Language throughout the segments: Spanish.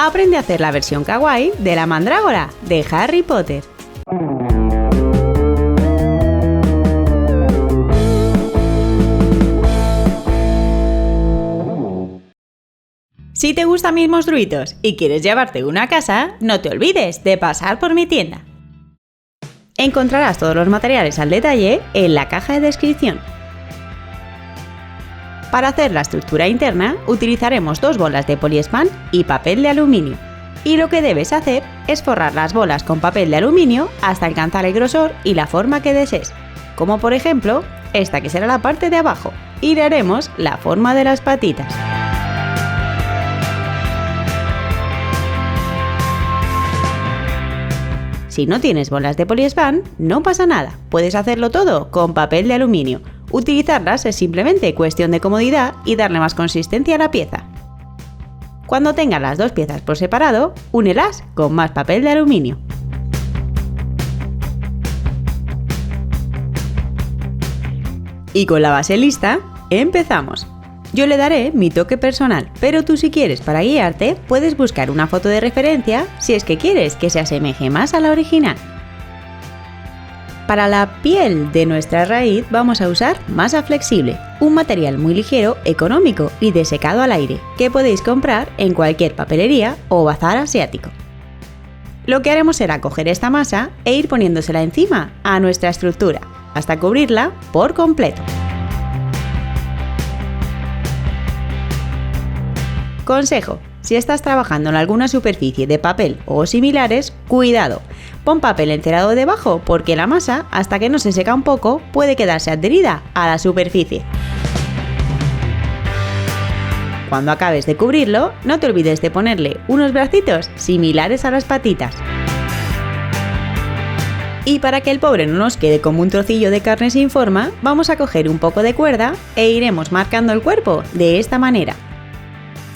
aprende a hacer la versión kawaii de la mandrágora de Harry Potter. Si te gustan mis monstruitos y quieres llevarte una a casa, no te olvides de pasar por mi tienda. Encontrarás todos los materiales al detalle en la caja de descripción. Para hacer la estructura interna utilizaremos 2 bolas de poliespan y papel de aluminio. Y lo que debes hacer es forrar las bolas con papel de aluminio hasta alcanzar el grosor y la forma que desees, como por ejemplo esta que será la parte de abajo, y le haremos la forma de las patitas. Si no tienes bolas de poliespan, no pasa nada, puedes hacerlo todo con papel de aluminio. Utilizarlas es simplemente cuestión de comodidad y darle más consistencia a la pieza. Cuando tengas las 2 piezas por separado, únelas con más papel de aluminio. Y con la base lista, empezamos. Yo le daré mi toque personal, pero tú si quieres para guiarte, puedes buscar una foto de referencia si es que quieres que se asemeje más a la original. Para la piel de nuestra raíz vamos a usar masa flexible, un material muy ligero, económico y de secado al aire, que podéis comprar en cualquier papelería o bazar asiático. Lo que haremos será coger esta masa e ir poniéndosela encima a nuestra estructura, hasta cubrirla por completo. Consejo: si estás trabajando en alguna superficie de papel o similares, cuidado, pon papel encerado debajo porque la masa, hasta que no se seca un poco, puede quedarse adherida a la superficie. Cuando acabes de cubrirlo, no te olvides de ponerle unos bracitos similares a las patitas. Y para que el pobre no nos quede como un trocillo de carne sin forma, vamos a coger un poco de cuerda e iremos marcando el cuerpo de esta manera.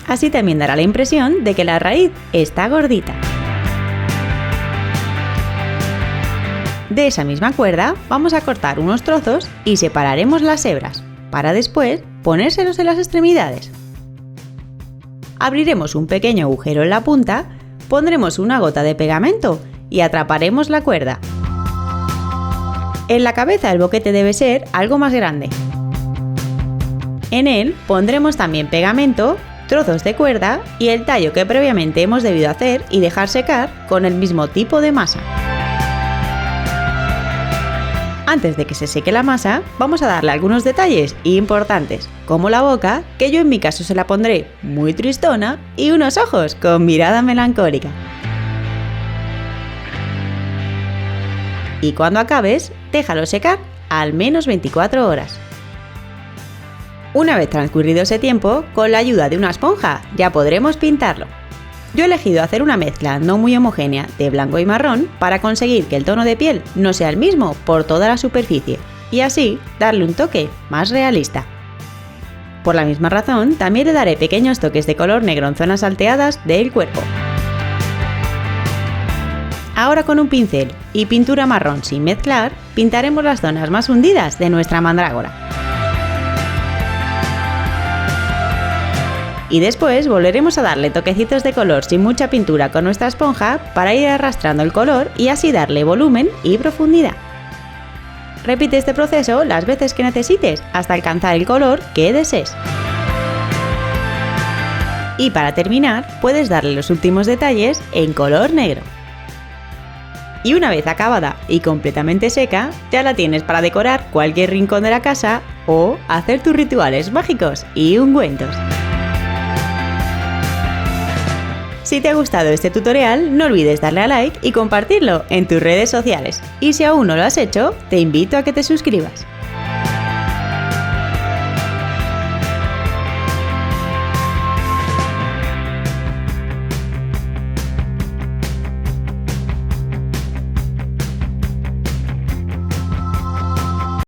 Así también dará la impresión de que la raíz está gordita. De esa misma cuerda vamos a cortar unos trozos y separaremos las hebras, para después ponérselos en las extremidades. Abriremos un pequeño agujero en la punta, pondremos una gota de pegamento y atraparemos la cuerda. En la cabeza el boquete debe ser algo más grande. En él pondremos también pegamento, trozos de cuerda y el tallo que previamente hemos debido hacer y dejar secar con el mismo tipo de masa. Antes de que se seque la masa, vamos a darle algunos detalles importantes, como la boca, que yo en mi caso se la pondré muy tristona, y unos ojos con mirada melancólica. Y cuando acabes, déjalo secar al menos 24 horas. Una vez transcurrido ese tiempo, con la ayuda de una esponja ya podremos pintarlo. Yo he elegido hacer una mezcla no muy homogénea de blanco y marrón para conseguir que el tono de piel no sea el mismo por toda la superficie y así darle un toque más realista. Por la misma razón, también le daré pequeños toques de color negro en zonas salteadas del cuerpo. Ahora con un pincel y pintura marrón sin mezclar, pintaremos las zonas más hundidas de nuestra mandrágora. Y después volveremos a darle toquecitos de color sin mucha pintura con nuestra esponja para ir arrastrando el color y así darle volumen y profundidad. Repite este proceso las veces que necesites hasta alcanzar el color que desees. Y para terminar, puedes darle los últimos detalles en color negro. Y una vez acabada y completamente seca, ya la tienes para decorar cualquier rincón de la casa o hacer tus rituales mágicos y ungüentos. Si te ha gustado este tutorial, no olvides darle a like y compartirlo en tus redes sociales. Y si aún no lo has hecho, te invito a que te suscribas.